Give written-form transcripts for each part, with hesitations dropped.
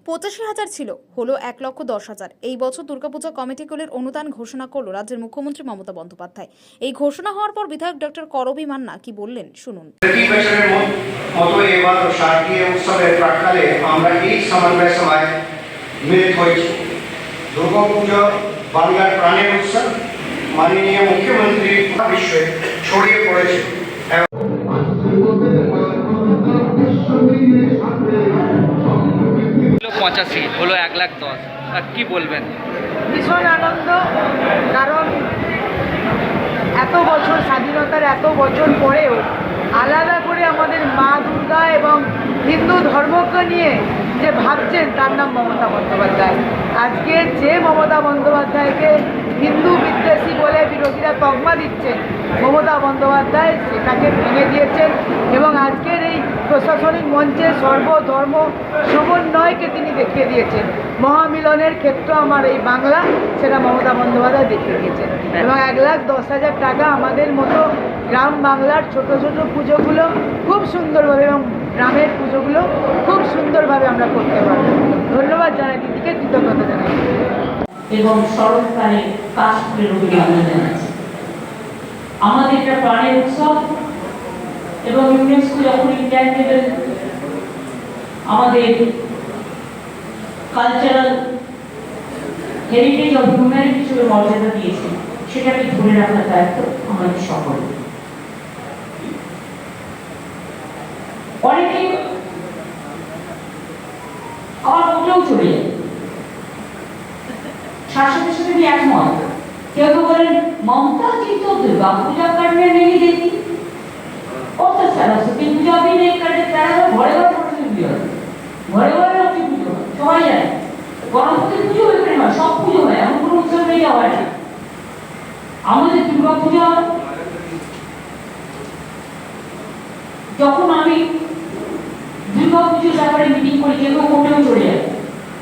85,000 ছিল, হলো 1,10,000। এই বছর দুর্গাপূজা কমিটিগুলির অনুদান ঘোষণা করল রাজ্যের মুখ্যমন্ত্রী মমতা বন্দ্যোপাধ্যায়। এই ঘোষণা হওয়ার পর বিধায়ক ডক্টর করবী মান্না কি বললেন শুনুন। প্রতি বছরের মতো এবার শারদীয় উৎসবের প্রাক্কালে আমরা এই সমন্বয় সভায় মিলিত হয়েছি। দুর্গাপুজো বাংলার প্রাণের উৎসব, মাননীয় মুখ্যমন্ত্রী বিশ্বে ছড়িয়ে পড়েছে। 85 হলো 1,10,000। কি বলবেন? ভীষণ আনন্দ, কারণ এত বছর স্বাধীনতার এত বছর পরেও আলাদা করে আমাদের মা দুর্গা এবং হিন্দু ধর্মকে নিয়ে যে ভাবছেন তার নাম মমতা বন্দ্যোপাধ্যায়। আজকে যে মমতা বন্দ্যোপাধ্যায়কে হিন্দু বিদ্বেষী বলে বিরোধীরা তকমা দিচ্ছেন, মমতা বন্দ্যোপাধ্যায় সেটাকে ভেঙে দিয়েছেন এবং আজকের এই প্রশাসনিক মঞ্চে সর্বধর্ম সমন্বয়কে তিনি দেখিয়ে দিয়েছেন। মহামিলনের ক্ষেত্র আমার এই বাংলা, সেটা মমতা বন্দ্যোপাধ্যায় দেখিয়ে দিয়েছেন। এবং 1,10,000 টাকা আমাদের মতো গ্রাম বাংলার ছোট ছোট পুজোগুলো খুব সুন্দরভাবে এবং গ্রামের পুজোগুলো খুব সুন্দরভাবে আমরা করতে পারব। ধন্যবাদ জানাই দিদিকে, কৃতজ্ঞতা জানাই এবং শরৎকালে কাশফুলের অভিনন্দন জানাচ্ছি। আমাদের এটা প্রাণের উৎসব এবং ইউনেস্কো যখন ইন্টারন্যাশনাল আমাদের কালচারাল হেরিটেজ অফ হিউম্যানিটি হিসেবে মর্যাদা দিয়েছে, সেটাকে ধরে রাখার দায়িত্ব আমাদের সকলের। অনেকে আমার মতেও চলে যায়, শাসকের সাথে আমি একমত। কেউ কেউ বলেন ममता जी तो दुर्गा पूजा करने नहीं देती, और तो सरस्वती पूजा भी नहीं करते, তারা ঘরে ঘরে সরস্বতী পুজো হয়, ঘরে ঘরে লক্ষ্মী পুজো হয়, সবাই জানে। গণপতি পুজো এখানে হয়, সব পুজো হয়, এমন কোনো উৎসব নেই হয় না। আমাদের দুর্গা পূজা যখন আমি দুর্গা পুজোর ব্যাপারে মিটিং করি, কেউ কেউ কোর্টেও চলে যায়,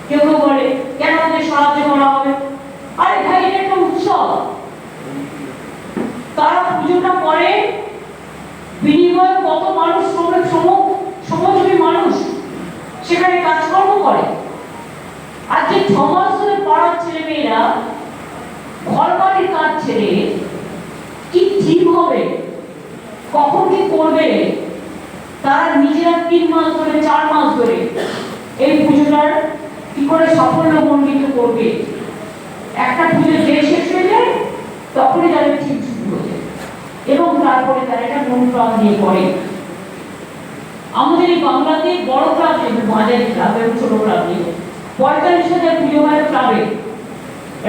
কেউ কেউ বলে কেন আমাদের সাহায্য করা হবে। আরে ভাই, এটা একটা উৎসব, তারা পুজোটা করে, বিনিময়ে কত মানুষ, শ্রমজীবী মানুষ সেখানে কাজকর্ম করে। আজকে 6 মাস ধরে পাড়ার ছেলে মেয়েরা ঘর বাড়ির কাজ ছেড়ে কি ঠিক হবে, কখন কি করবে, তারা নিজেরা 3 মাস ধরে 4 মাস ধরে এই পুজোটার কি করে সাফল্যমণ্ডিত করবে। একটা পুজো যে শেষ হয়ে যায় তখনই তাদের ঠিক শুরু হয়ে যায় এবং তারপরে তারা এটা মন প্রাণ দিয়ে করে। আমাদের এই বাংলাতে বড় ক্লাব নেই, মাঝারি ক্লাব এবং ছোট ক্লাব নেই। 45,000 পুজো হয় ক্লাবে,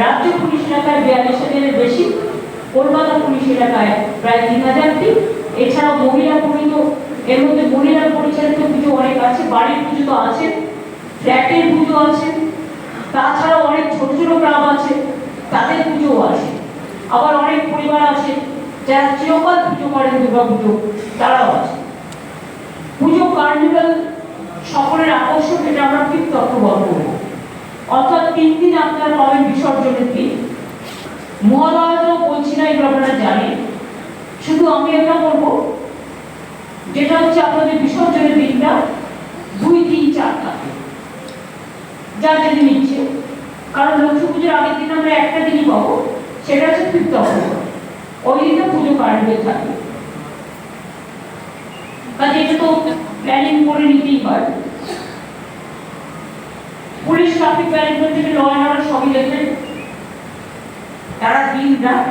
রাজ্য পুলিশ এলাকায় 42,000-এর বেশি, কলকাতা পুলিশ এলাকায় প্রায় 3,000টি। এছাড়াও মহিলা পরিচিত, এর মধ্যে মহিলা পরিচালিত পুজো অনেক আছে, বাড়ির পুজো তো আছে, ফ্ল্যাটের পুজো আছে, তাছাড়াও অনেক ছোট ছোট ক্লাব আছে, তাদের পুজো আছে। আবার অনেক পরিবার আছে যারা চিরকাল পুজো করেন দুর্গা পুজো, তারাও আছে। পুজো কার্নিভাল সকলের আকর্ষণ, এটা আমরা ঠিক তত্ত্ববদ্ধ করবো। অর্থাৎ 3 দিন আপনারা পাবেন বিসর্জনের দিন। মহালয়া তো বলছি না, এগুলো আপনারা জানেন। শুধু আমি একটা বলবো, যেটা হচ্ছে আপনাদের বিসর্জনের দিনটা 2, 3, 4 থাকে, যার যদি নিচ্ছে। কারণ লক্ষ্মী পুজোর আগের দিন আমরা একটা দিনই পাবো, সেটা হচ্ছে 5th অক্টোবর, ওই দিনটা পুজো কার্নিভাল থাকে। কাজে এটা তো প্ল্যানিং করে নিতেই হয়। পুলিশ ট্রাফিক ম্যানেজমেন্ট থেকে ল অ্যান্ড অর্ডার সবই দেখবেন, তারা দিন রাত